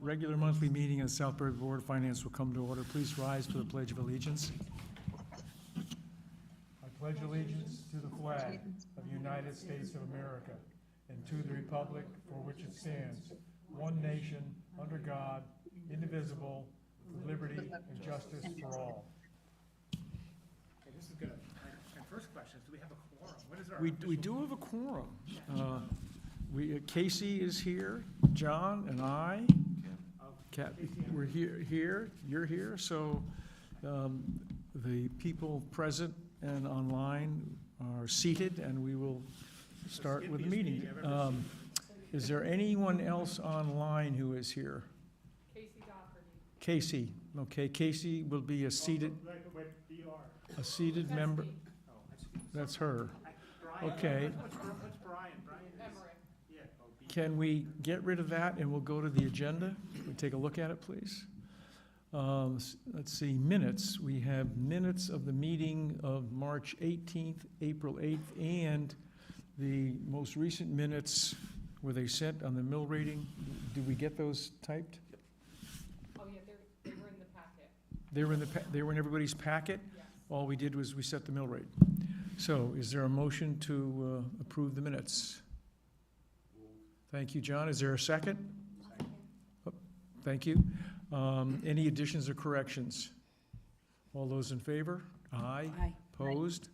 regular monthly meeting of the Southbury Board of Finance will come to order. Please rise for the Pledge of Allegiance. I pledge allegiance to the flag of the United States of America and to the republic for which it stands, one nation, under God, indivisible, with liberty and justice for all. Okay, this is good. My first question is, do we have a quorum? What is our We official- do have a quorum. Casey is here, John and I. Oh, Kat, Casey and I. we're here, you're here, so the people present and online are seated, and we will start with the meeting. Is there anyone else online who is here? Casey Doherty. Casey, okay, Casey will be a seated member. That's me. Oh, that's- That's her. Brian, Okay. What's Brian? Brian is, Emmerich. yeah, oh, B. Can we get rid of that and we'll go to the agenda? Can we take a look at it, please? Let's see, minutes. We have minutes of the meeting of March 18th, April 8th, and the most recent minutes, were they sent on the mill rating? Did we get those typed? Oh, yeah, they were in the packet. They were in everybody's packet? Yes. All we did was we set the mill rate. So is there a motion to approve the minutes? Thank you, John. Is there a second? Oh, thank you. Any additions or corrections? All those in favor? Aye. Aye. Opposed?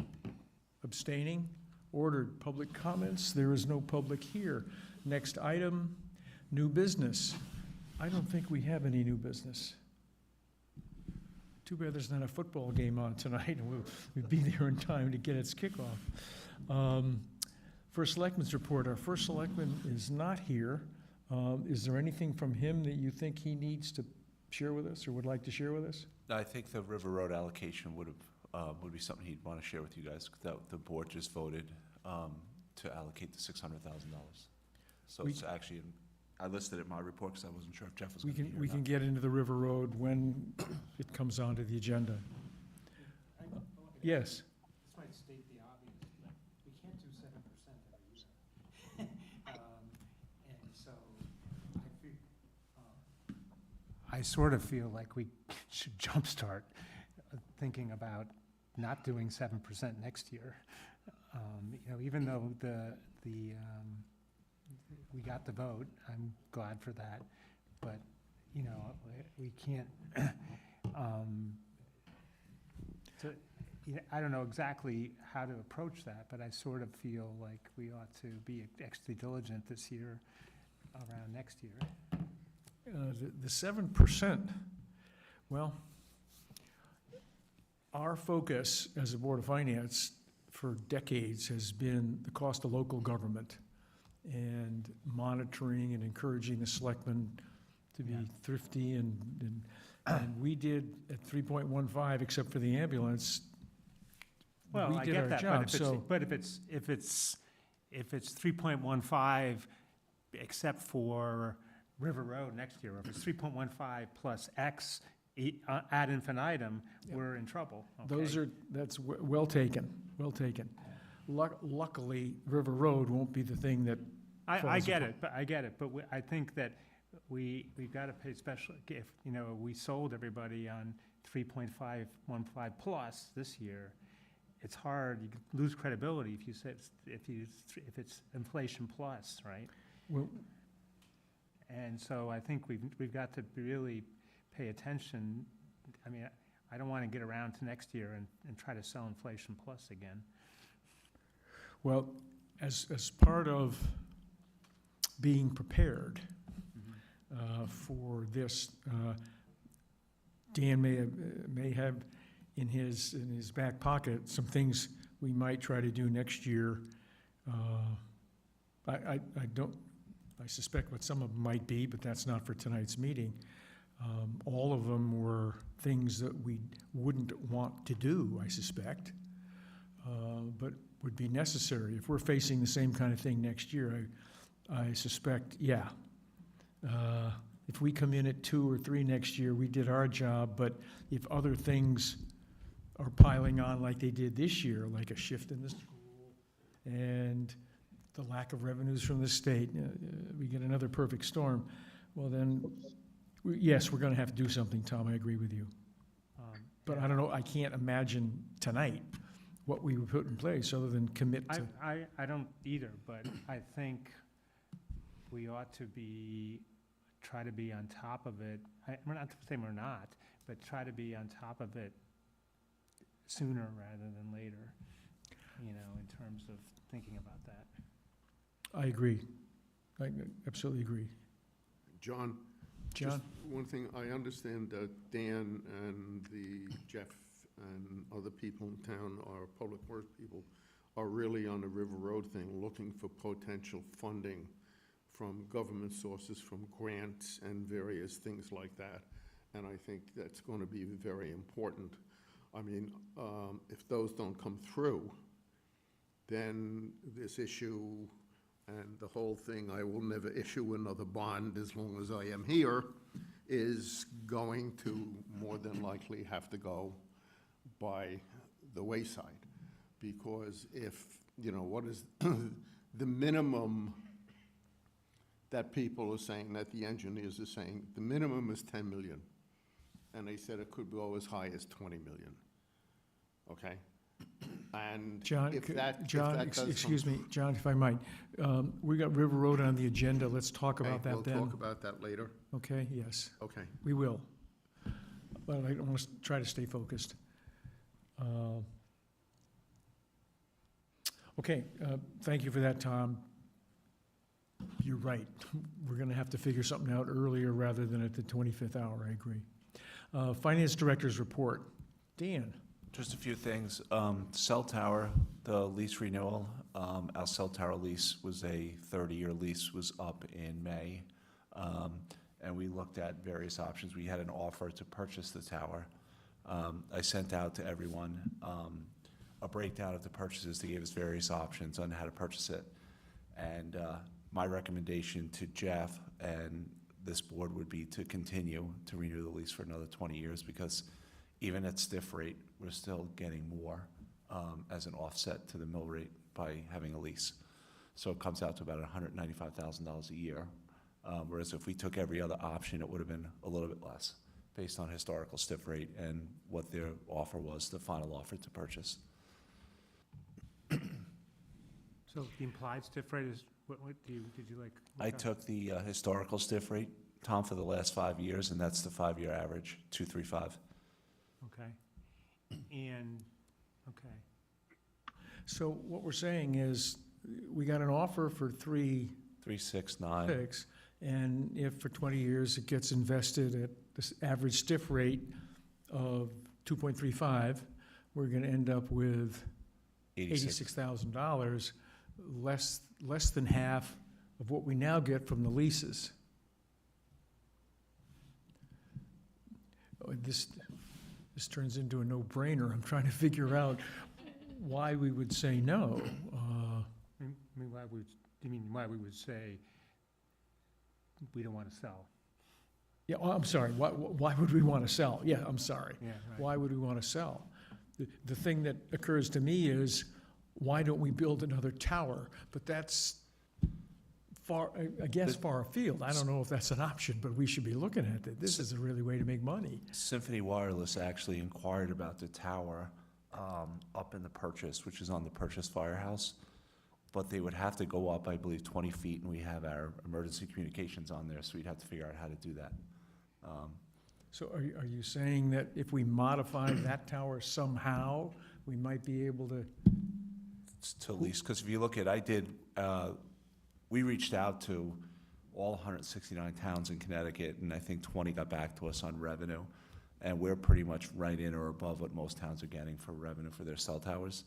Abstaining? Ordered. Public comments? There is no public here. Next item, new business. I don't think we have any new business. Too bad there's not a football game on tonight, and we'd be there in time to get its kickoff. First Selectman's report. Our first selectman is not here. Is there anything from him that you think he needs to share with us or would like to share with us? I think the River Road allocation would be something he'd want to share with you guys, that the board just voted to allocate the $600,000. So We- it's actually, I listed it in my report because I wasn't sure if Jeff was We going to be can, here. we or can not. get into the River Road when it comes onto the agenda. Yes, This might state the obvious, but we can't do 7% every year. And so I sort of feel like we should jumpstart thinking about not doing 7% next year. Even though we got the vote, I'm glad for that, but, we can't, I don't know exactly how to approach that, but I sort of feel like we ought to be extra diligent this year around next year. the 7%, well, our focus as a Board of Finance for decades has been the cost of local government and monitoring and encouraging the selectmen to be Yeah. thrifty and we did at 3.15, except for the ambulance. Well, we I did get our that, job, so but if it's 3.15 except for River Road next year, or if it's 3.15 plus X ad infinitum, Yep. we're in trouble. those okay? that's well taken, well taken. Luckily, River Road won't be the thing that, I falls get apart. it, but I think that we've got to pay special, if, we sold everybody on 3.515 plus this year, it's hard, you lose credibility if you said, if it's inflation plus, right? well, And so I think we've got to really pay attention. I mean, I don't want to get around to next year and try to sell inflation plus again. well, as part of being prepared for this, Dan may have in his back pocket some things we might try to do next year. I suspect what some of them might be, but that's not for tonight's meeting. All of them were things that we wouldn't want to do, I suspect, but would be necessary. If we're facing the same kind of thing next year, I suspect, yeah. If we come in at 2 or 3 next year, we did our job, but if other things are piling on like they did this year, like a shift in the school and the lack of revenues from the state, we get another perfect storm, well then, Yes, we're gonna have to do something, Tom, I agree with you. But yeah. I don't know, I can't imagine tonight what we would put in place other than commit to. I don't either, but I think we ought to try to be on top of it. We're not saying we're not, but try to be on top of it sooner rather than later, you know, in terms of thinking about that. I agree. I absolutely agree. John? John? Just one thing, I understand that Dan and Jeff and other people in town, our public works people, are really on the River Road thing, looking for potential funding from government sources, from grants and various things like that. And I think that's going to be very important. I mean, if those don't come through, then this issue and the whole thing, I will never issue another bond as long as I am here, is going to more than likely have to go by the wayside. Because if, you know, what is the minimum that people are saying, that the engineers are saying, the minimum is 10 million. And they said it could go as high as 20 million. Okay? And John, if that, John, excuse me, John, if I might, we got River Road on the agenda, let's talk about that then. We'll talk about that later. Okay, yes, Okay. we will. But I want to try to stay focused. Okay, thank you for that, Tom. You're right. We're going to have to figure something out earlier rather than at the 25th hour, I agree. Finance Director's report. Dan? Just a few things. Cell tower, the lease renewal, our cell tower lease was a 30-year lease, was up in May. And we looked at various options. We had an offer to purchase the tower. I sent out to everyone a breakdown of the purchases. They gave us various options on how to purchase it. And my recommendation to Jeff and this board would be to continue to renew the lease for another 20 years, because even at stiff rate, we're still getting more as an offset to the mill rate by having a lease. So it comes out to about $195,000 a year, whereas if we took every other option, it would have been a little bit less, based on historical stiff rate and what their offer was, the final offer to purchase. So the implied stiff rate is, what did you like? I took the historical stiff rate, Tom, for the last 5 years, and that's the 5-year average, 235. Okay. And, okay. So what we're saying is, we got an offer for 369. 3.6, and if for 20 years it gets invested at this average stiff rate of 2.35, we're going to end up with $86,000, less than half of what we now get from the leases. This turns into a no-brainer. I'm trying to figure out why we would say no. I mean, why we would say we don't want to sell? Yeah, oh, I'm sorry, why would we want to sell? Yeah, I'm sorry. Yeah, right. Why would we want to sell? The thing that occurs to me is, why don't we build another tower? But that's far, again, far afield. I don't know if that's an option, but we should be looking at it. This is a really way to make money. Symphony Wireless actually inquired about the tower up in the Purchase, which is on the Purchase Firehouse, but they would have to go up, I believe, 20 feet, and we have our emergency communications on there, so we'd have to figure out how to do that. So are you saying that if we modify that tower somehow, we might be able to? To lease, because if you look at, we reached out to all 169 towns in Connecticut, and I think 20 got back to us on revenue, and we're pretty much right in or above what most towns are getting for revenue for their cell towers.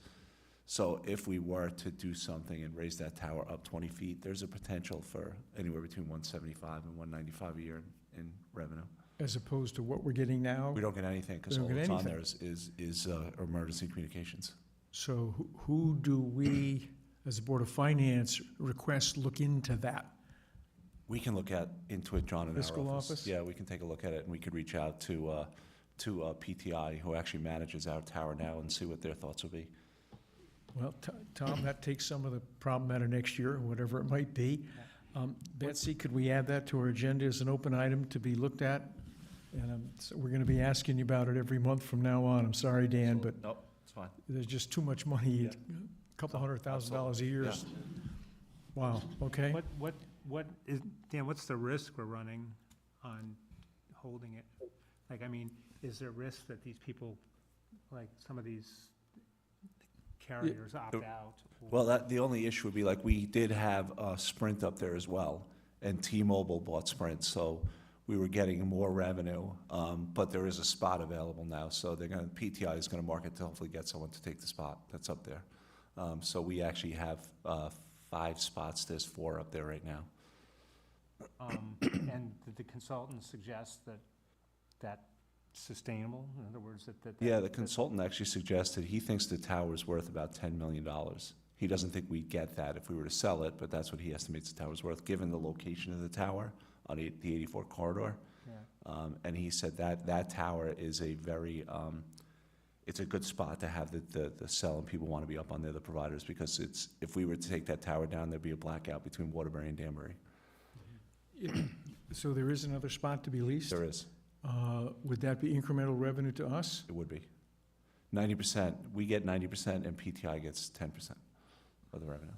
So if we were to do something and raise that tower up 20 feet, there's a potential for anywhere between 175 and 195 a year in revenue. As opposed to what we're getting now? We don't get anything, because We all don't get that's on anything. there is emergency communications. So who do we, as a Board of Finance, request look into that? We can look into it, John, in our Fiscal office? Yeah, we can take a look at it, and we could reach out to PTI, who actually manages our tower now, and see what their thoughts would be. Well, Tom, that takes some of the problem out of next year, or whatever it might be. Betsy, could we add that to our agenda as an open item to be looked at? And so we're going to be asking you about it every month from now on. I'm sorry, Dan, but Nope, it's fine. there's just too much money, Yeah. a couple $100,000 a year. Yeah. Wow, okay. What is, Dan, what's the risk we're running on holding it? Like, I mean, is there risk that these people, like some of these carriers opt out? Well, the only issue would be, like, we did have Sprint up there as well, and T-Mobile bought Sprint, so we were getting more revenue, but there is a spot available now, so PTI is gonna market to hopefully get someone to take the spot that's up there. So we actually have 5 spots, there's 4 up there right now. And did the consultant suggest that that's sustainable? In other words, that. Yeah, the consultant actually suggested, he thinks the tower's worth about $10 million. He doesn't think we'd get that if we were to sell it, but that's what he estimates the tower's worth, given the location of the tower on the 84 corridor. Yeah. And he said that tower is a very, it's a good spot to have the cell, and people want to be up on there, the providers, because if we were to take that tower down, there'd be a blackout between Waterbury and Danbury. So there is another spot to be leased? There is, Would that be incremental revenue to us? it would be. 90%, we get 90%, and PTI gets 10% of the revenue.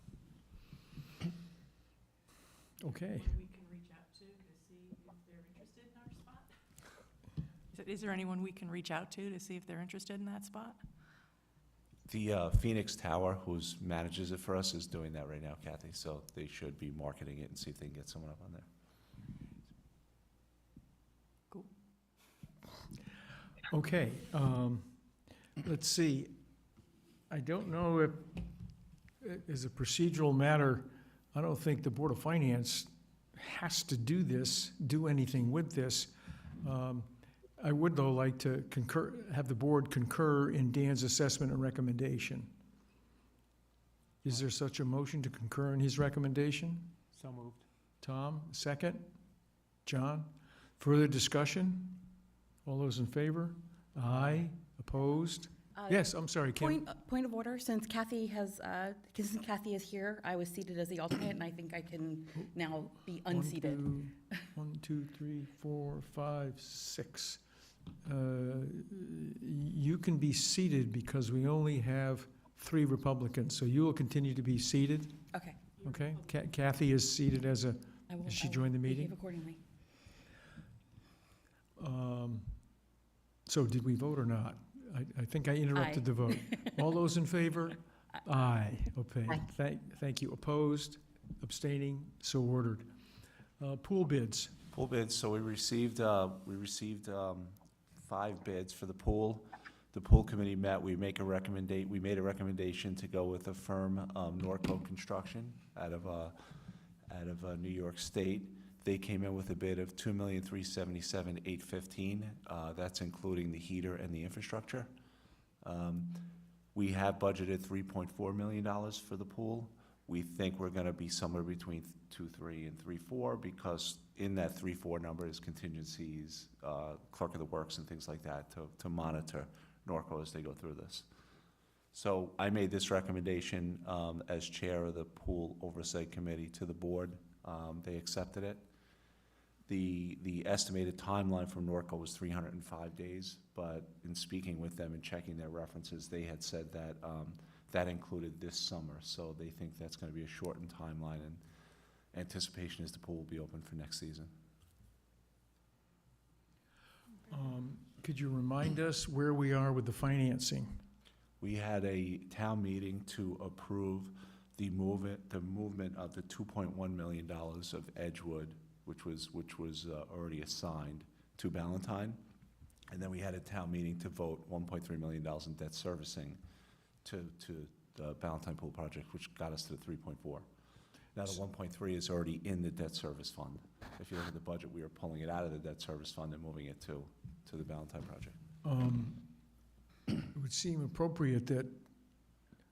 Okay. We can reach out to see if they're interested in our spot? Is there anyone we can reach out to see if they're interested in that spot? The Phoenix Tower, who's manages it for us, is doing that right now, Kathy, so they should be marketing it and see if they can get someone up on there. Cool. Okay, let's see. I don't know if, as a procedural matter, I don't think the Board of Finance has to do anything with this. I would, though, like to have the board concur in Dan's assessment and recommendation. Is there such a motion to concur in his recommendation? So moved. Tom, second? John? Further discussion? All those in favor? Aye. Opposed? Yes, I'm sorry, Kim. Point of order, since Kathy is here, I was seated as the alternate, and I think I can now be unseated. 1, 2, 3, 4, 5, 6. You can be seated because we only have 3 Republicans, so you will continue to be seated, Okay. okay? Kathy is seated as a, I will- Did she I will join the meeting? behave accordingly. so did we vote or not? I think I interrupted Aye. the vote. All those in favor? Aye. Okay. Thank you. Opposed? Abstaining? So ordered. Pool bids. Pool bids, so we received 5 bids for the pool. The pool committee met, we made a recommendation to go with the firm, Norco Construction out of New York State. They came in with a bid of $2,377,815. That's including the heater and the infrastructure. We have budgeted $3.4 million for the pool. We think we're gonna be somewhere between 2.3 and 3.4, because in that 3.4 number is contingencies, clerk of the works and things like that to monitor Norco as they go through this. So I made this recommendation as chair of the pool oversight committee to the board. They accepted it. The estimated timeline from Norco was 305 days, but in speaking with them and checking their references, they had said that that included this summer, so they think that's gonna be a shortened timeline, and anticipation is the pool will be open for next season. Could you remind us where we are with the financing? We had a town meeting to approve the movement of the $2.1 million of Edgewood, which was already assigned to Ballantyne. And then we had a town meeting to vote $1.3 million in debt servicing to the Ballantyne Pool project, which got us to the 3.4. Now the 1.3 is already in the debt service fund. If you look at the budget, we are pulling it out of the debt service fund and moving it to the Ballantyne project. It would seem appropriate that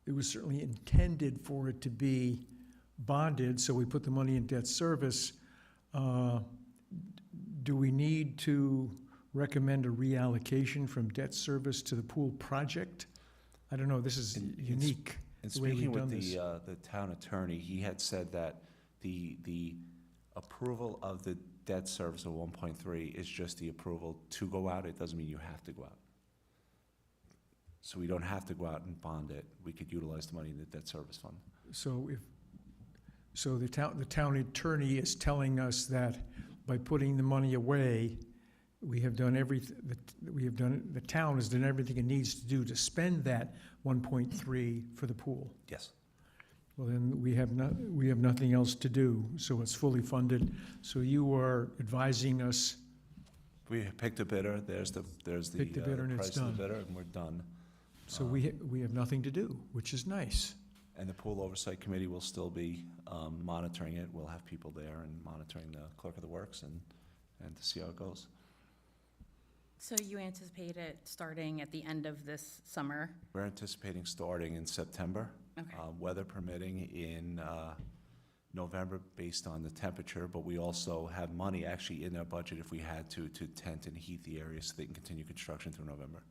it was certainly intended for it to be bonded, so we put the money in debt service. Do we need to recommend a reallocation from debt service to the pool project? I don't know, this is unique. And the way we've speaking with done this. the town attorney, he had said that the Approval of the debt service of 1.3 is just the approval to go out. It doesn't mean you have to go out. So we don't have to go out and bond it. We could utilize the money in the debt service fund. So the town attorney is telling us that by putting the money away, we have done everything, the town has done everything it needs to do to spend that 1.3 for the pool. Yes. Well, then we have nothing else to do, so it's fully funded. So you are advising us, We picked a bidder. There's the Picked a bidder and it's price of done. the bidder, and we're done. so we have nothing to do, which is nice. And the pool oversight committee will still be monitoring it. We'll have people there and monitoring the clerk of the works and to see how it goes. So you anticipate it starting at the end of this summer? We're anticipating starting in September, Okay. weather permitting in November based on the temperature, but we also have money actually in our budget if we had to tent and heat the area so they can continue construction through November.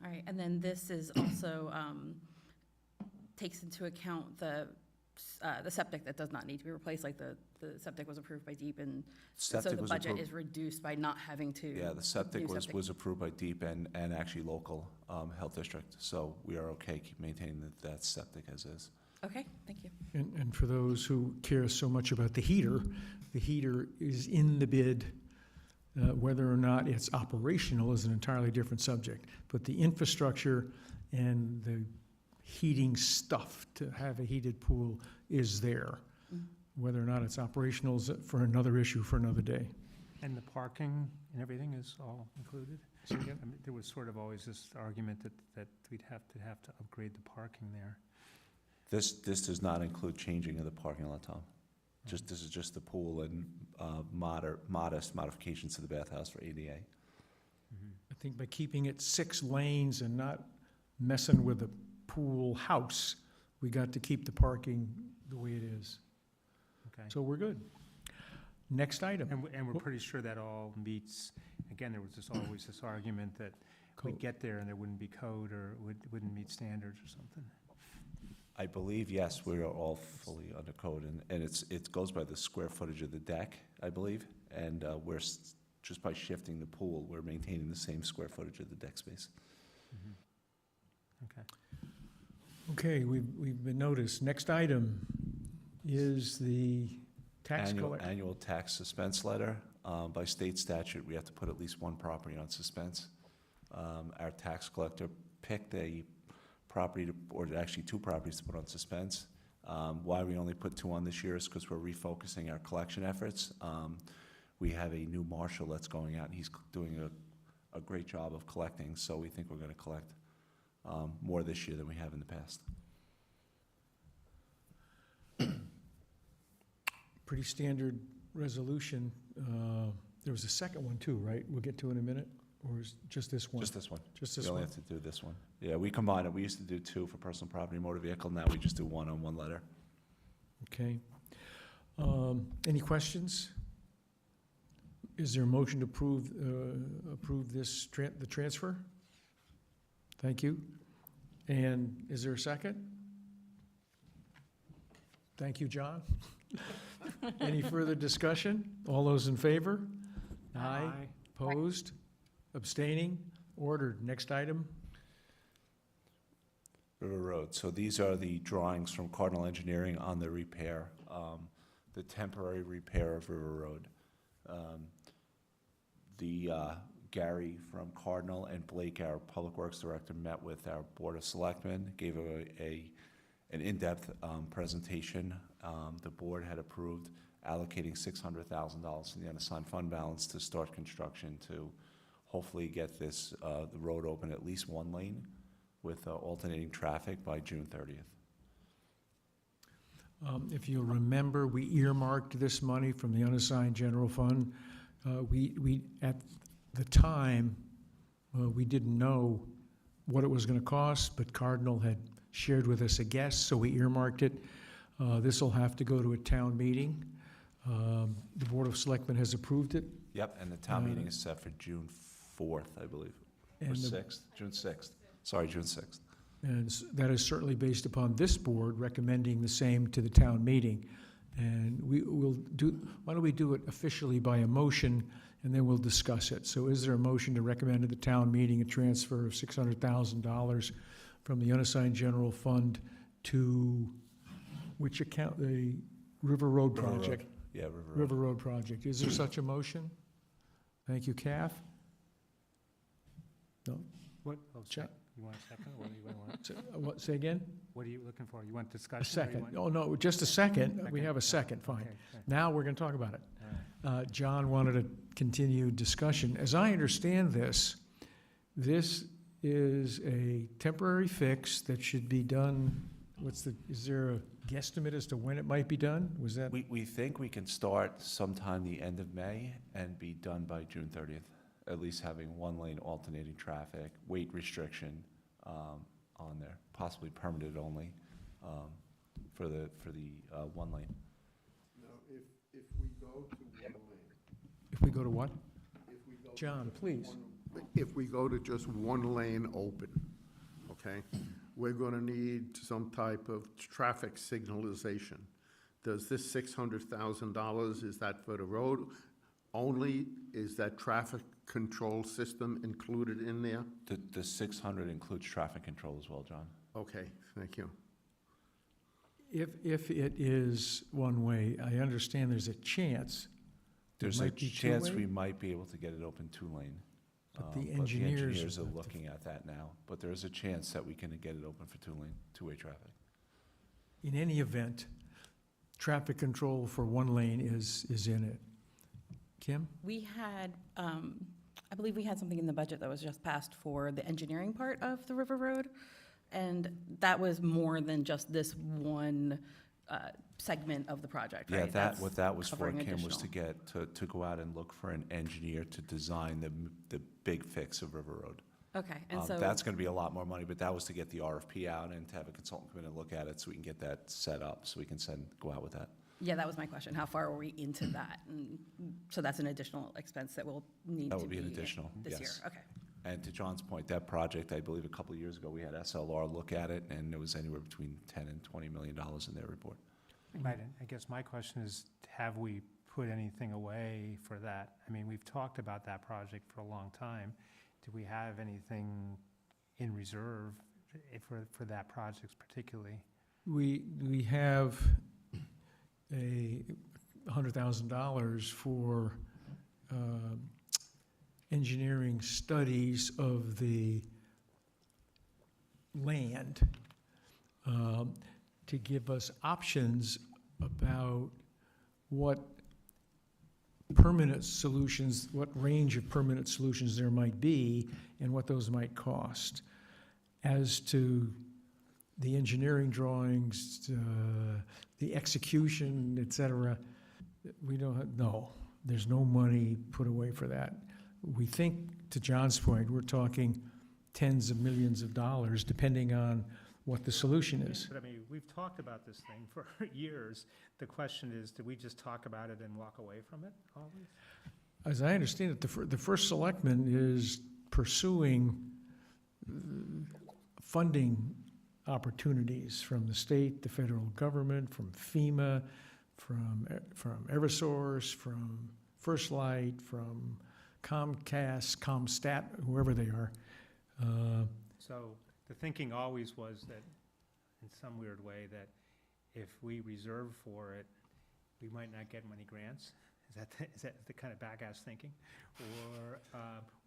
All right, and then this is also, takes into account the septic that does not need to be replaced, like the septic was approved by DEEP, and so Septic the was budget approved. is reduced by not having to. Yeah, the septic new was approved by DEEP and actually local health district, so we are okay keep maintaining that septic as is. Okay, thank you. And for those who care so much about the heater is in the bid. Whether or not it's operational is an entirely different subject. But the infrastructure and the heating stuff to have a heated pool is there. Mhm. Whether or not it's operational is for another issue for another day. And the parking and everything is all included? So, yeah, I mean, there was sort of always this argument that we'd have to upgrade the parking there. This does not include changing of the parking lot, Tom. This is just the pool and modest modifications to the bathhouse for ADA. I think by keeping it 6 lanes and not messing with the pool house, we got to keep the parking the way it is. Okay. So we're good. Next item. And we're pretty sure that all meets, again, there was always this argument that we'd Code. get there and there wouldn't be code or wouldn't meet standards or something. I believe, yes, we are all fully under code, and it goes by the square footage of the deck, I believe, and just by shifting the pool, we're maintaining the same square footage of the deck space. Okay. Okay, we've been noticed. Next item is the tax collector. Annual tax suspense letter. By state statute, we have to put at least one property on suspense. Our tax collector picked a property, or actually 2 properties to put on suspense. Why we only put 2 on this year is because we're refocusing our collection efforts. We have a new marshal that's going out, and he's doing a great job of collecting, so we think we're going to collect more this year than we have in the past. Pretty standard resolution. There was a second one too, right? We'll get to in a minute, or is just this one? Just this one. Just We this only one? have to do this one. Yeah, we combine it. We used to do 2 for personal property and motor vehicle. Now we just do 1 on 1 letter. Okay. Any questions? Is there a motion to approve the transfer? Thank you. And is there a second? Thank you, John. Any further discussion? All those in favor? Aye. Opposed? Abstaining? Ordered. Next item? River Road. So these are the drawings from Cardinal Engineering on the repair, the temporary repair of River Road. Gary from Cardinal and Blake, our Public Works Director, met with our Board of Selectmen, gave an in-depth presentation. The board had approved allocating $600,000 from the unassigned fund balance to start construction to hopefully get the road open at least 1 lane with alternating traffic by June 30th. If you'll remember, we earmarked this money from the unassigned general fund. We at the time, we didn't know what it was going to cost, but Cardinal had shared with us a guess, so we earmarked it. This will have to go to a town meeting. The Board of Selectmen has approved it. Yep, and the town meeting is set for June 4th, I believe, or And 6th, June 6th. Sorry, June 6th. And that is certainly based upon this board recommending the same to the town meeting. And we will do, why don't we do it officially by a motion, and then we'll discuss it. So is there a motion to recommend to the town meeting a transfer of $600,000 from the unassigned general fund to which account, the River Road River Road. project? Yeah, River Road. River Road project. Is there such a motion? Thank you, Kath. No? What, oh, Check. you want a second, or what do you want? What, say again? What are you looking for? You want A discussion? or you second. want- Oh, no, just a second. We Second? have a second, fine. Okay, okay, Now we're going to talk about it. all right. John wanted to continue discussion. As I understand this, this is a temporary fix that should be done, is there a guesstimate as to when it might be done? Was that, We think we can start sometime the end of May and be done by June 30th, at least having one lane alternating traffic, weight restriction on there, possibly permitted only for the one lane. Now, if we go to one lane, if we go to what? if we go. to John, just please. If we go to just one lane open, okay, we're gonna need some type of traffic signalization. Does this $600,000, is that for the road only? Is that traffic control system included in there? The 600 includes traffic control as well, John. Okay, thank you. If it is one way, I understand there's a chance. there There's a might be chance two-way, we might be able to get it open 2-lane. But the engineers are have to- looking at that now, but there is a chance that we can get it open for 2-lane, two-way traffic. In any event, traffic control for one lane is in it. Kim? We had, I believe we had something in the budget that was just passed for the engineering part of the River Road. And that was more than just this one segment of the project, right? Yeah, That's what that was for, covering Kim, was to additional. to go out and look for an engineer to design the big fix of River Road. Okay, and so. That's gonna be a lot more money, but that was to get the RFP out and to have a consultant come in and look at it so we can get that set up, so we can go out with that. Yeah, that was my question. How far are we into that? And so that's an additional expense that will need That to would be be an additional, this year? yes. Okay. And to John's point, that project, I believe a couple of years ago, we had SLR look at it, and it was anywhere between $10 and $20 million in their report. Right, and I guess my question is, have we put anything away for that? I mean, we've talked about that project for a long time. Do we have anything in reserve for that project particularly? We have $100,000 for engineering studies of the land to give us options about what permanent solutions, what range of permanent solutions there might be and what those might cost. As to the engineering drawings, the execution, et cetera, we don't know. There's no money put away for that. We think, to John's point, we're talking tens of millions of dollars, depending on what the solution is. But I mean, we've talked about this thing for years. The question is, do we just talk about it and walk away from it always? As I understand it, the first selectman is pursuing funding opportunities from the state, the federal government, from FEMA, from Eversource, from First Light, from Comcast, Comstat, whoever they are. So the thinking always was that, in some weird way, that if we reserve for it, we might not get many grants? Is that the kind of back-ass thinking?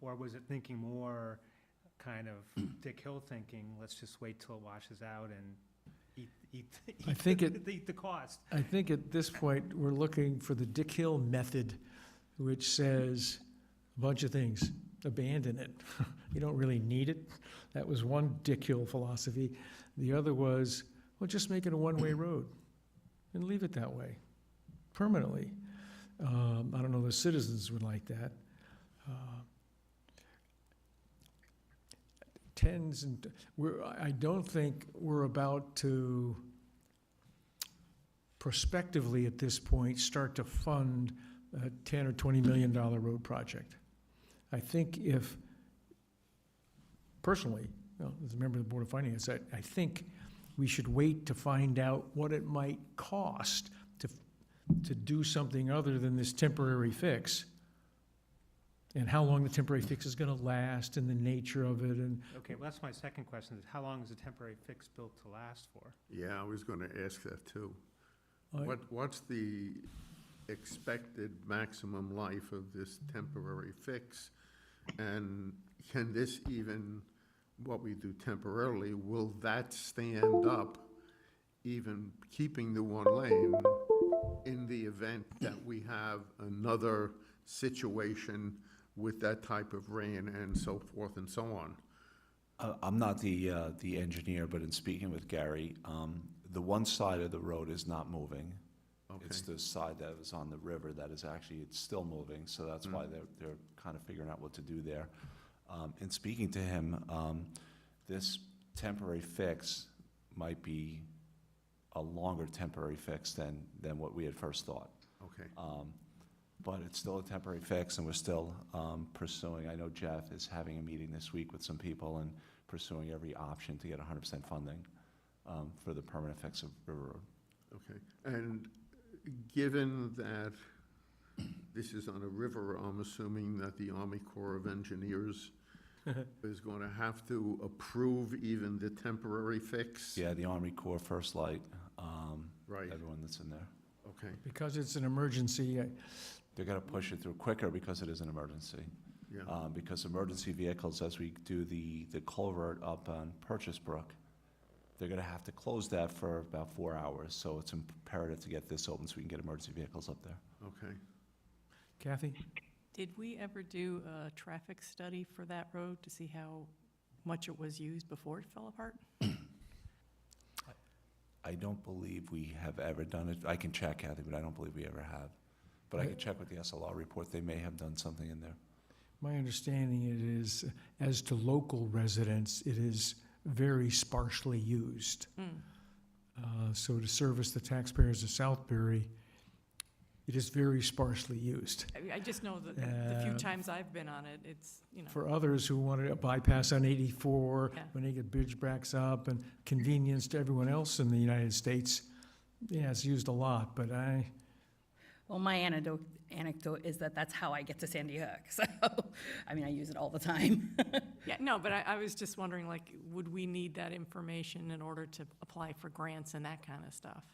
Or was it thinking more kind of Dick Hill thinking, let's just wait till it washes out and I think eat the cost? I think at this point, we're looking for the Dick Hill method, which says a bunch of things. Abandon it. You don't really need it. That was one Dick Hill philosophy. The other was, well, just make it a one-way road and leave it that way permanently. I don't know, the citizens would like that. I don't think we're about to prospectively at this point start to fund a $10 or $20 million road project. I think if, personally, as a member of the Board of Finance, I think we should wait to find out what it might cost to do something other than this temporary fix, and how long the temporary fix is gonna last, and the nature of it, and Okay, well, that's my second question, is how long is a temporary fix built to last for? Yeah, I was gonna ask that too. I- What's the expected maximum life of this temporary fix? And can this even, what we do temporarily, will that stand up, even keeping the one lane, in the event that we have another situation with that type of rain and so forth and so on? I'm not the engineer, but in speaking with Gary, the one side of the road is not moving. It's Okay, the side that is on the river that is actually, it's still moving, so that's why Mm. they're kind of figuring out what to do there. In speaking to him, this temporary fix might be a longer temporary fix than what we had first thought. okay. But it's still a temporary fix, and we're still pursuing. I know Jeff is having a meeting this week with some people and pursuing every option to get 100% funding for the permanent fix of River Road. Okay, and given that this is on a river, I'm assuming that the Army Corps of Engineers is going to have to approve even the temporary fix? Yeah, the Army Corps, First Light, Right, everyone that's in there. okay, because it's an emergency, They're gonna push it through quicker because it is an emergency. yeah, Because emergency vehicles, as we do the culvert up on Purchase Brook, they're gonna have to close that for about 4 hours, so it's imperative to get this open so we can get emergency vehicles up there. okay. Kathy? Did we ever do a traffic study for that road to see how much it was used before it fell apart? I don't believe we have ever done it. I can check, Kathy, but I don't believe we ever have. But I can check with the SLR report. They may have done something in there. My understanding it is, as to local residents, it is very sparsely used. So to service the taxpayers of Southbury, it is very sparsely used. I just know that the few Uh, times I've been on it, it's, you know, For others who want to bypass on 84, Yeah. when they get bridge backs up, and convenience to everyone else in the United States, yeah, it's used a lot, but Well, my anecdote is that that's how I get to Sandy Hook, so, I mean, I use it all the time. yeah, no, but I was just wondering, like, would we need that information in order to apply for grants and that kind of stuff?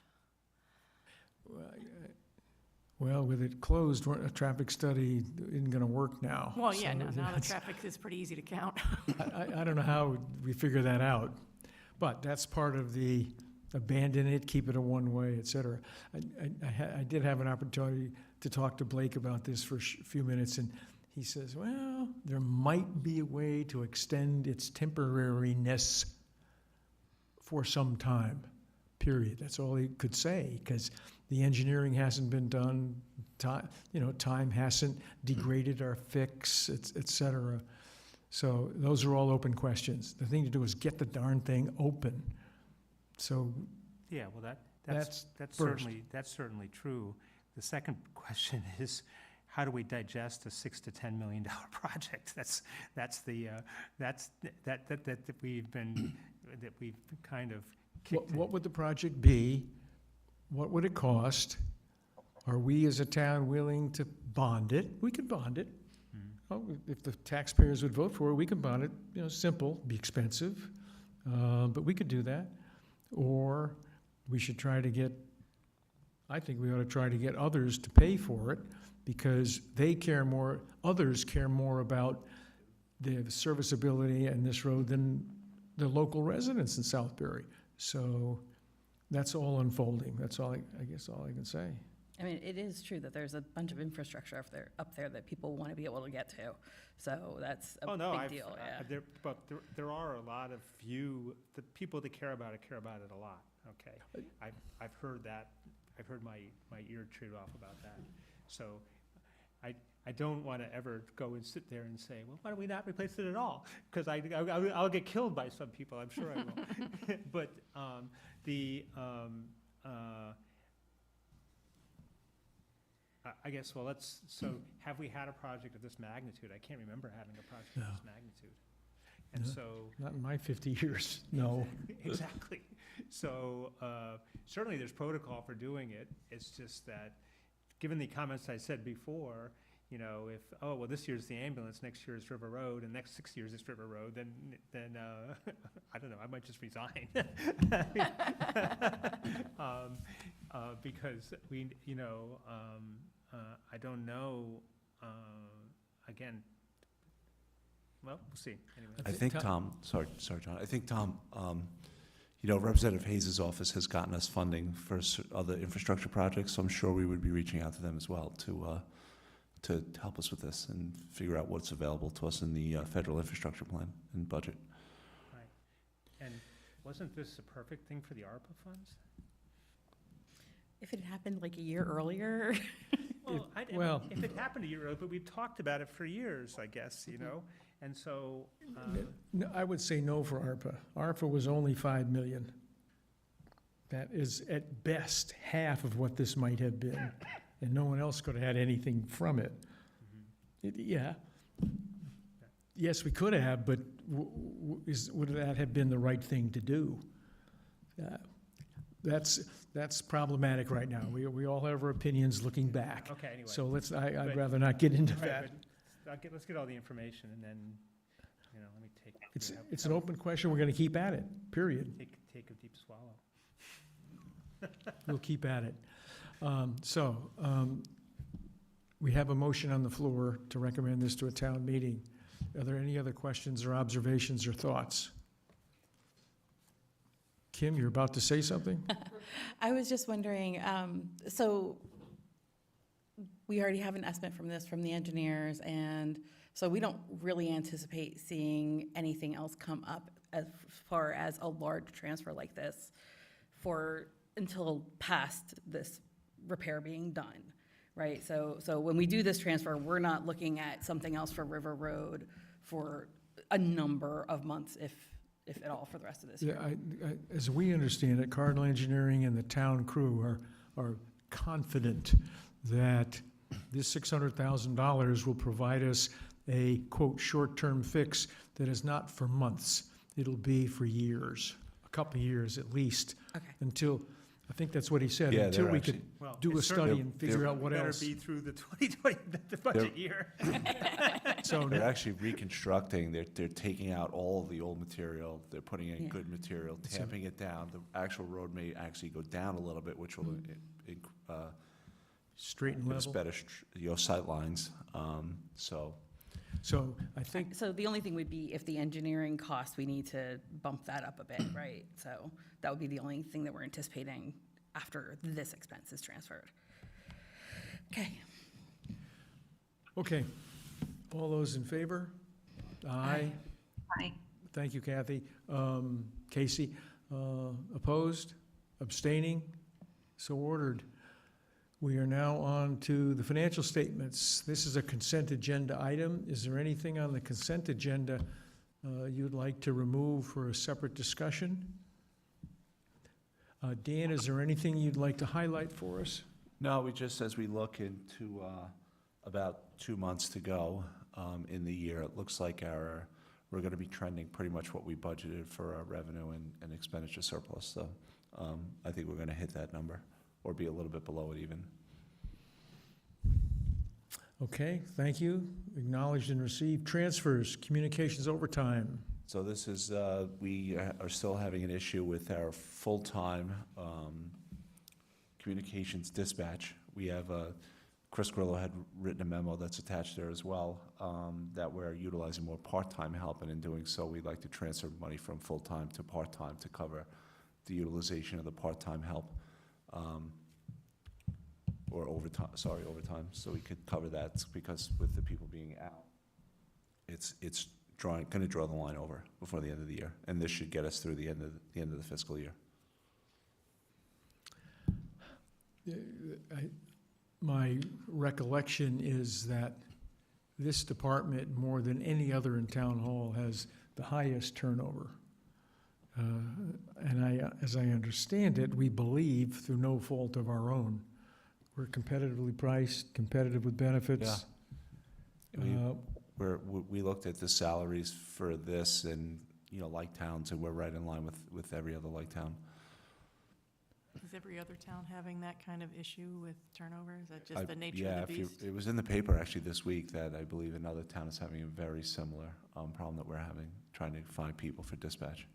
well, with it closed, a traffic study isn't going to work now. Well, yeah, So now the that's- traffic is pretty easy to count. I don't know how we figure that out, but that's part of the abandon it, keep it a one-way, et cetera. I did have an opportunity to talk to Blake about this for a few minutes, and he says, well, there might be a way to extend its temporariness for some time, period. That's all he could say, because the engineering hasn't been done, time hasn't degraded our fix, et cetera. So those are all open questions. The thing to do is get the darn thing open. So Yeah, well, That's that's first. that's certainly true. The second question is, how do we digest a $6 to $10 million project? That's we've kind of kicked. what would the project be? What would it cost? Are we as a town willing to bond it? We could bond it. Oh, if the taxpayers would vote for it, we could bond it, simple, be expensive, but we could do that. Or we should try to get, I think we ought to try to get others to pay for it, because others care more about the serviceability in this road than the local residents in Southbury. So that's all unfolding. That's all, I guess, all I can say. I mean, it is true that there's a bunch of infrastructure up there that people want to be able to get to, so that's a big deal, yeah. But there are a lot of the people that care about it a lot, okay? I've heard that, I've heard my ear chewed off about that. So I don't want to ever go and sit there and say, well, why don't we not replace it at all? Because I'll get killed by some people, I'm sure I will. But I guess, so have we had a project of this magnitude? I can't remember having a project of No. this magnitude. And No. so, Not in my 50 years, no. exactly. So certainly there's protocol for doing it. It's just that, given the comments I said before, you know, if, oh, well, this year's the ambulance, next year is River Road, and next 6 years it's River Road, then I don't know, I might just resign. Because we, you know, I don't know, again, well, we'll see, anyway. I think, Tom, sorry, John, I think, Tom, you know, Representative Hayes' office has gotten us funding for other infrastructure projects, so I'm sure we would be reaching out to them as well to help us with this and figure out what's available to us in the federal infrastructure plan and budget. Right. And wasn't this a perfect thing for the ARPA funds? If it happened like a year earlier, Well, well- if it happened a year ago, but we've talked about it for years, I guess, you know? And so, No, I would say no for ARPA. ARPA was only 5 million. That is at best half of what this might have been, and no one else could have had anything from it. Yeah. Yes, we could have, but would that have been the right thing to do? That's problematic right now. We all have our opinions looking back. okay, anyway. So I'd But- rather not get into Right, that. but let's get all the information and then, you know, let me take. It's an open question. We're gonna keep at it, period. Take a deep swallow. We'll keep at it. We have a motion on the floor to recommend this to a town meeting. Are there any other questions or observations or thoughts? Kim, you're about to say something? I was just wondering, so we already have an estimate from the engineers, and so we don't really anticipate seeing anything else come up as far as a large transfer like this until past this repair being done, right? So when we do this transfer, we're not looking at something else for River Road for a number of months, if at all, for the rest of this Yeah, year. as we understand it, Cardinal Engineering and the town crew are confident that this $600,000 will provide us a, quote, short-term fix that is not for months. It'll be for years, a couple of years at least, Okay. until, I think that's what he said, Yeah, until they're we actually- could Well, do a it's certainly study and figure out what else. Better be through the 2020, the budget year. So They're actually reconstructing, they're taking out all of the old material, they're putting in Yeah. good material, So- tamping it down. The actual road may actually go down a little bit, which will straight and give us level. better, sight lines. So I think, So the only thing would be if the engineering cost, we need to bump that up a bit, right? So that would be the only thing that we're anticipating after this expense is transferred. Okay. okay. All those in favor? Aye. Aye. Thank you, Kathy. Casey, opposed? Abstaining? So ordered. We are now on to the financial statements. This is a consent agenda item. Is there anything on the consent agenda you'd like to remove for a separate discussion? Dan, is there anything you'd like to highlight for us? No, we just, as we look into about 2 months to go in the year, it looks like we're going to be trending pretty much what we budgeted for our revenue and expenditure surplus. So I think we're going to hit that number or be a little bit below it even. Okay, thank you. Acknowledged and received. Transfers, communications overtime. So this is, we are still having an issue with our full-time communications dispatch. We have, Chris Grillo had written a memo that's attached there as well, that we're utilizing more part-time help, and in doing so, we'd like to transfer money from full-time to part-time to cover the utilization of the part-time help, or overtime, so we could cover that, because with the people being out, it's going to draw the line over before the end of the year, and this should get us through the end of the fiscal year. My recollection is that this department, more than any other in town hall, has the highest turnover. And as I understand it, we believe, through no fault of our own, we're competitively priced, competitive with benefits. Yeah. we looked at the salaries for this and, you know, like towns, and we're right in line with every other like town. Is every other town having that kind of issue with turnover? Is that just I- the nature yeah, of the if you- beast? It was in the paper actually this week that I believe another town is having a very similar problem that we're having, trying to find people for dispatch.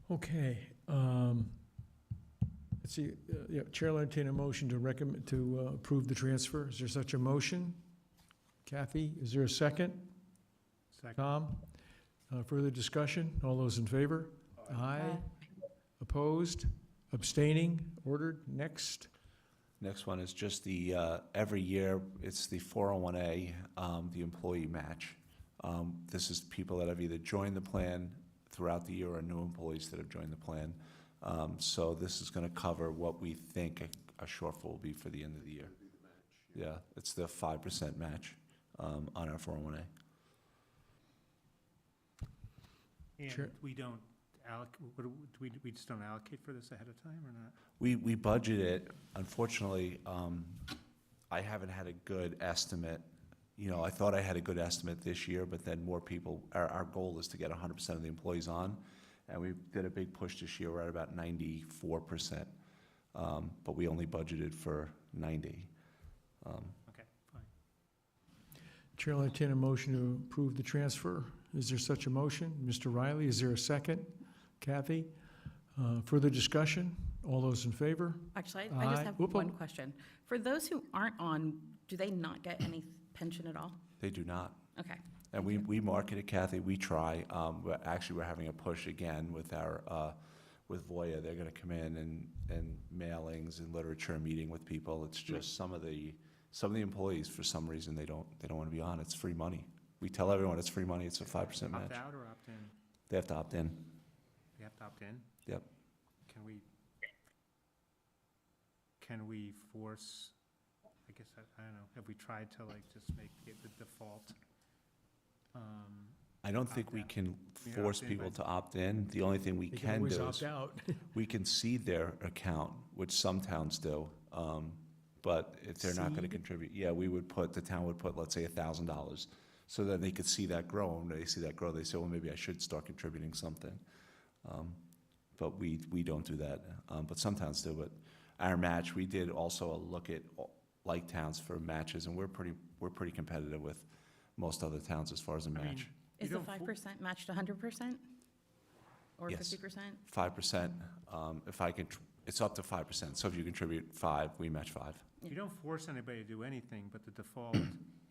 Okay, let's see, yeah, Chair will entertain a motion to recommend, to approve the transfer. Is there such a motion? Kathy, is there a second? Second. Tom? Further discussion? All those in favor? Aye. Opposed? Abstaining? Ordered? Next. Next one is just the, every year, it's the 401A, the employee match. This is people that have either joined the plan throughout the year or new employees that have joined the plan. So this is gonna cover what we think a shortfall will be for the end of the year. Yeah, it's the 5% match, on our 401A. And Sure. we don't we just don't allocate for this ahead of time or not? We budget it. Unfortunately, I haven't had a good estimate. You know, I thought I had a good estimate this year, but then more people, our goal is to get 100% of the employees on. And we did a big push this year. We're at about 94%. But we only budgeted for 90. Okay, fine. Chair will entertain a motion to approve the transfer. Is there such a motion? Mr. Riley, is there a second? Kathy? Further discussion? All those in favor? Actually, I just Aye. have Whoop, one whoop. question. For those who aren't on, do they not get any pension at all? They do not. Okay. And we market it, Kathy, we try. We're having a push again with our, with Voya. They're gonna come in and mailings and literature, meeting with people. It's just some of the employees, for some reason, they don't wanna be on. It's free money. We tell everyone it's free money. It's a 5% match. Opt out or opt in? They have to opt in. They have to opt in? Yep. Can we force, I guess, I don't know, have we tried to like just make it the default? I don't think we Opt out. can Yeah, force opt in, people but- to opt in. The only thing we They can always do opt is, out. we can seed their account, which some towns do. But if they're not gonna Seed? contribute, yeah, the town would put, let's say, $1,000. So that they could see that grow, and when they see that grow, they say, well, maybe I should start contributing something. But we don't do that, but some towns do. But our match, we did also a look at like towns for matches, and we're pretty competitive with most other towns as far as a I mean, match. Is You the don't 5% matched 100%? Or Yes. 50%? 5%, if I can, it's up to 5%. So if you contribute 5, we match 5. You don't force anybody to do anything, but the default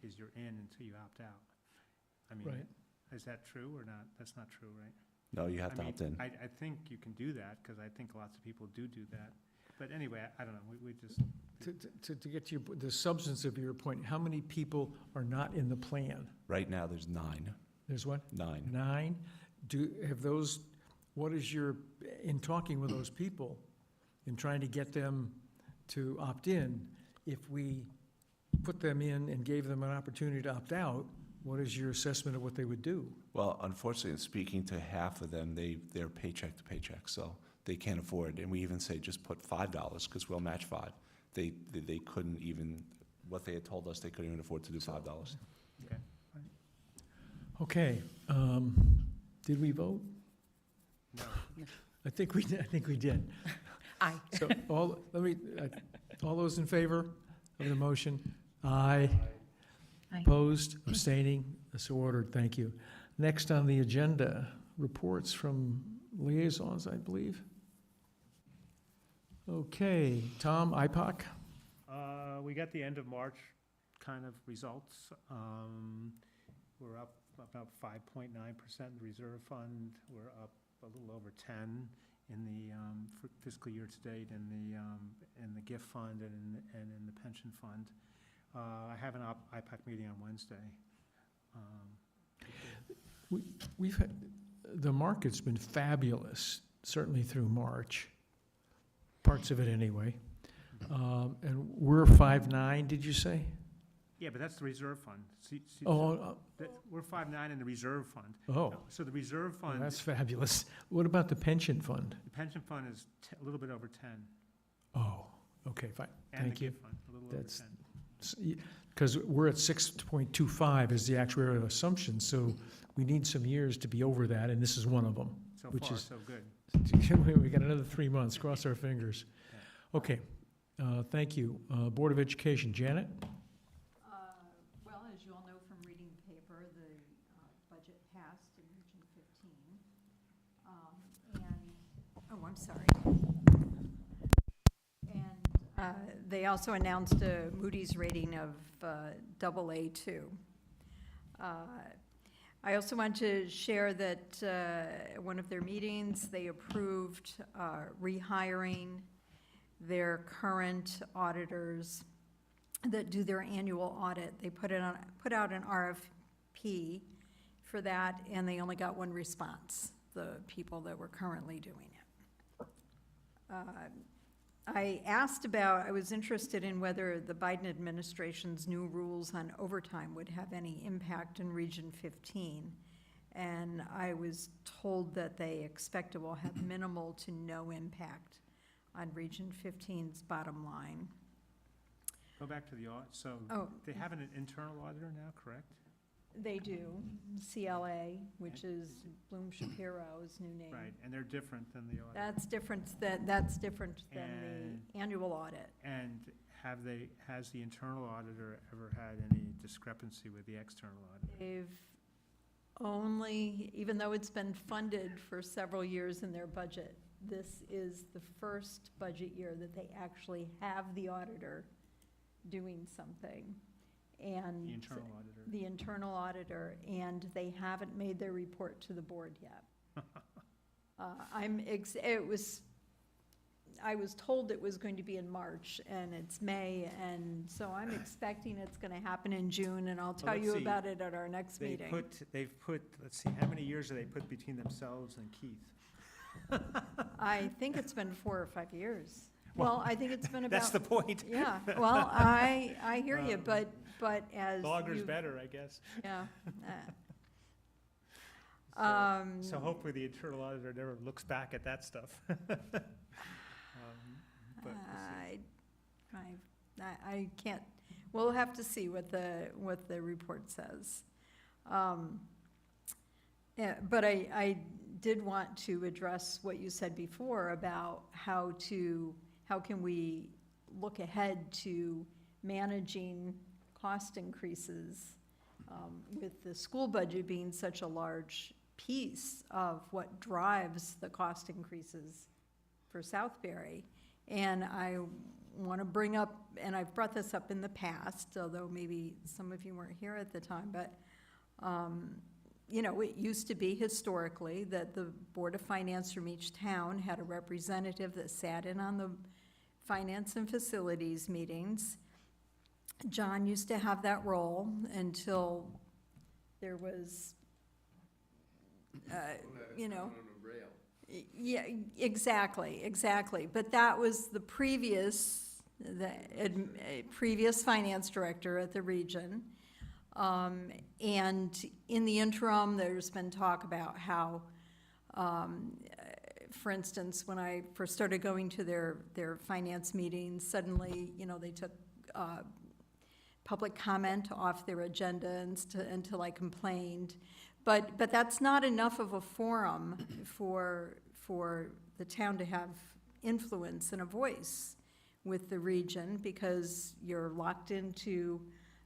is you're in until you opt out. I mean, Right. is that true or not? That's not true, right? No, you have I to mean, opt in. I think you can do that, because I think lots of people do that. But anyway, I don't know, we just, To get to the substance of your point, how many people are not in the plan? Right now, there's 9. There's what? 9. 9? What is your, in talking with those people, in trying to get them to opt in, if we put them in and gave them an opportunity to opt out, what is your assessment of what they would do? Well, unfortunately, speaking to half of them, they're paycheck to paycheck, so they can't afford. And we even say, just put $5, because we'll match 5. They couldn't even, what they had told us, they couldn't even afford to do $5. okay. Okay, did we vote? No, I think we did. Aye. So all those in favor of the motion? Aye. Aye. Opposed, abstaining, so ordered, thank you. Next on the agenda, reports from liaisons, I believe. Okay, Tom, IPOC? we got the end of March kind of results. We're up about 5.9% in the reserve fund. We're up a little over 10 in the fiscal year to date in the gift fund and in the pension fund. I have an IPAC meeting on Wednesday. We've had, the market's been fabulous, certainly through March, parts of it anyway. And we're 5.9, did you say? Yeah, but that's the reserve fund. Oh, We're 5.9 in the reserve fund. oh, So the reserve well, fund, that's fabulous. What about the pension fund? the pension fund is a little bit over 10. Oh, okay, fine, And thank the you. gift fund, a little over That's 10. because we're at 6.25 is the actuarial assumption, so we need some years to be over that, and this is one of them. So Which far, is- so good. We got another 3 months, cross our fingers. Okay, thank you. Board of Education, Janet? Well, as you all know from reading the paper, the budget passed in Region 15. I'm sorry. And they also announced a Moody's rating of AA2. I also want to share that at one of their meetings, they approved rehiring their current auditors that do their annual audit. They put out an RFP for that, and they only got one response, the people that were currently doing it. I was interested in whether the Biden administration's new rules on overtime would have any impact in Region 15. And I was told that they expect it will have minimal to no impact on Region 15's bottom line. Go back to the audit, so Oh, they have an internal auditor now, correct? they do, CLA, which is Bloom Shapiro's new name. Right, and they're different than the audit. That's different than the annual audit. And has the internal auditor ever had any discrepancy with the external auditor? They've only, even though it's been funded for several years in their budget, this is the first budget year that they actually have the auditor doing something. And The internal auditor? the internal auditor, and they haven't made their report to the board yet. I was told it was going to be in March, and it's May, and so I'm expecting it's gonna happen in June, and I'll tell let's you see. about it at our next meeting. They've put, let's see, how many years have they put between themselves and Keith? I think it's been 4 or 5 years. Well, I think it's been about. That's the point. Yeah, well, I hear you, but as Loger's you, better, I guess. yeah. So hopefully the internal auditor never looks back at that stuff. But we'll see. I can't, we'll have to see what the report says. Yeah, but I did want to address what you said before about how can we look ahead to managing cost increases with the school budget being such a large piece of what drives the cost increases for Southbury. And I want to bring up, and I've brought this up in the past, although maybe some of you weren't here at the time, but, you know, it used to be historically that the Board of Finance from each town had a representative that sat in on the finance and facilities meetings. John used to have that role until there was, you know. Yeah, exactly. But that was the previous finance director at the region. And in the interim, there's been talk about how, for instance, when I first started going to their finance meetings, suddenly, you know, they took public comment off their agenda until I complained. But that's not enough of a forum for the town to have influence and a voice with the region, because you're locked into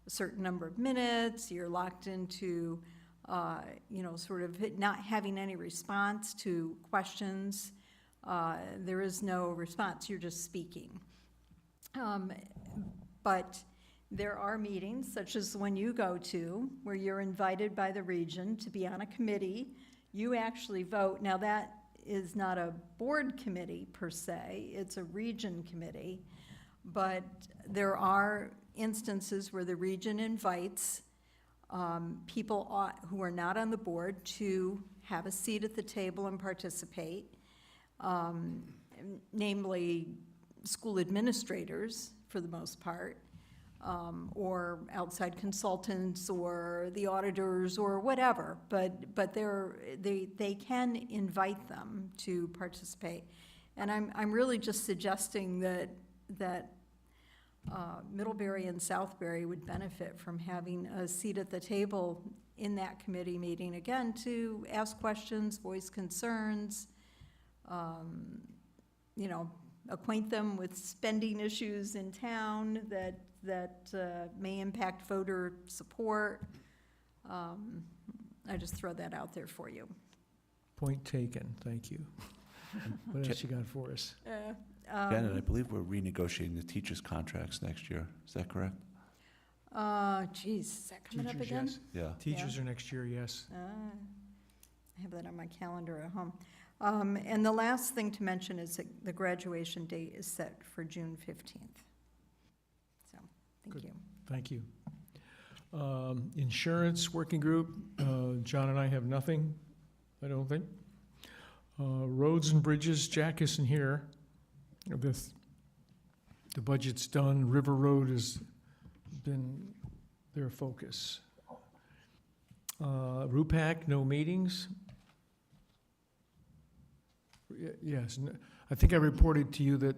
a certain number of minutes, you're locked into, you know, sort of not having any response to questions. There is no response, you're just speaking. But there are meetings, such as the one you go to, where you're invited by the region to be on a committee. You actually vote. Now, that is not a board committee per se, it's a region committee. But there are instances where the region invites people who are not on the board to have a seat at the table and participate, namely school administrators for the most part. Or outside consultants, or the auditors, or whatever, but they can invite them to participate. And I'm really just suggesting that Middlebury and Southbury would benefit from having a seat at the table in that committee meeting, again, to ask questions, voice concerns, you know, acquaint them with spending issues in town that may impact voter support. I just throw that out there for you. Point taken, thank you. What else you got for us? Janet, I believe we're renegotiating the teachers' contracts next year. Is that correct? Geez, is that coming up Teachers, again? yes. Yeah. Teachers are next year, yes. I have that on my calendar at home. And the last thing to mention is that the graduation date is set for June 15th. So, thank Good. you. Thank you. Insurance Working Group, John and I have nothing, I don't think. Roads and Bridges, Jack isn't here. The budget's done, River Road has been their focus. RUPAC, no meetings. Yes, I think I reported to you that,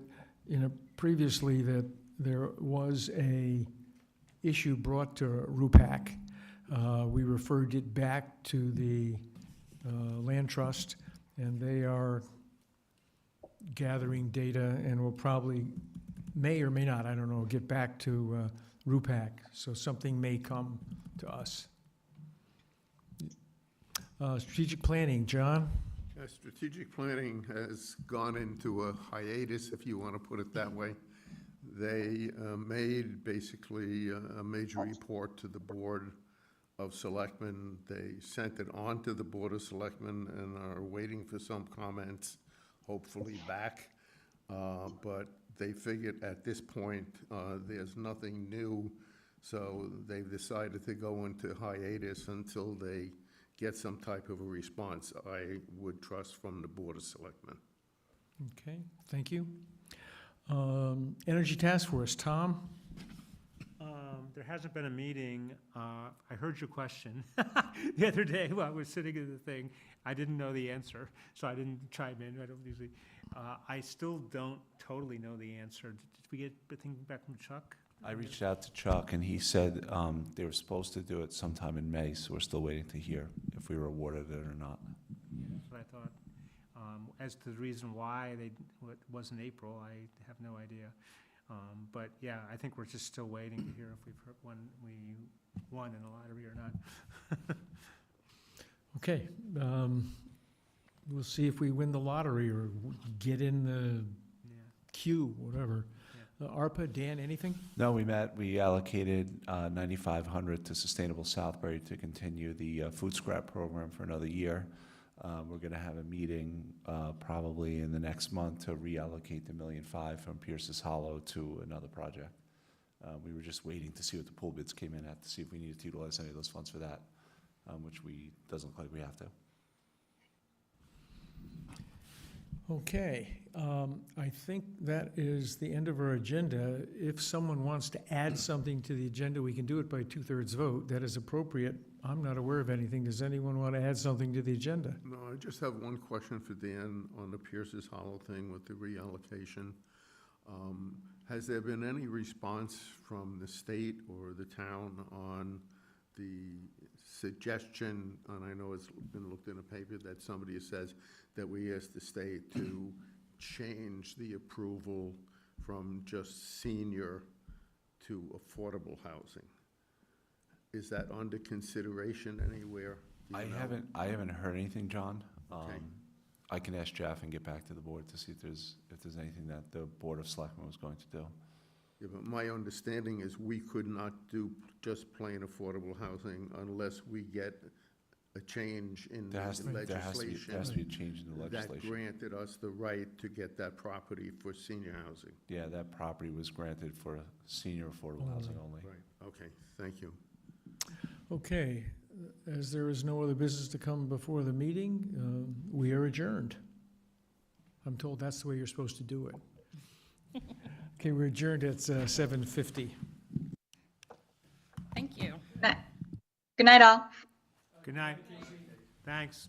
previously that there was a issue brought to RUPAC. We referred it back to the Land Trust, and they are gathering data and will probably, may or may not, I don't know, get back to RUPAC. So something may come to us. Strategic planning, John? Strategic planning has gone into a hiatus, if you want to put it that way. They made basically a major report to the Board of Selectmen. They sent it on to the Board of Selectmen and are waiting for some comments, hopefully back. But they figured at this point, there's nothing new, so they've decided to go into hiatus until they get some type of a response, I would trust, from the Board of Selectmen. Okay, thank you. Energy Task Force, Tom? There hasn't been a meeting. I heard your question the other day while I was sitting in the thing. I didn't know the answer, so I didn't chime in. I don't usually. I still don't totally know the answer. Did we get a thing back from Chuck? I reached out to Chuck, and he said they were supposed to do it sometime in May, so we're still waiting to hear if we were awarded it or not. Yeah, that's what I thought. As to the reason why it wasn't April, I have no idea. But yeah, I think we're just still waiting to hear if we won in the lottery or not. Okay, we'll see if we win the lottery or get in the Yeah. queue, whatever. ARPA, Dan, anything? No, we met, we allocated $9,500 to Sustainable Southbury to continue the food scrap program for another year. We're going to have a meeting probably in the next month to reallocate the $1.5 million from Pierce's Hollow to another project. We were just waiting to see what the pool bids came in at, to see if we needed to utilize any of those funds for that, which doesn't look like we have to. Okay, I think that is the end of our agenda. If someone wants to add something to the agenda, we can do it by 2/3 vote. That is appropriate. I'm not aware of anything. Does anyone want to add something to the agenda? No, I just have one question for Dan on the Pierce's Hollow thing with the reallocation. Has there been any response from the state or the town on the suggestion, and I know it's been looked in a paper, that somebody says that we ask the state to change the approval from just senior to affordable housing? Is that under consideration anywhere? Do you know? I haven't heard anything, John. Okay. I can ask Jeff and get back to the board to see if there's anything that the Board of Selectmen was going to do. Yeah, but my understanding is we could not do just plain affordable housing unless we get a change in the There has to be legislation a change in the that legislation. granted us the right to get that property for senior housing. Yeah, that property was granted for senior affordable housing only. Right, okay, thank you. Okay, as there is no other business to come before the meeting, we are adjourned. I'm told that's the way you're supposed to do it. Okay, we're adjourned at 7:50. Thank you. Good night, all. Good night. Thanks.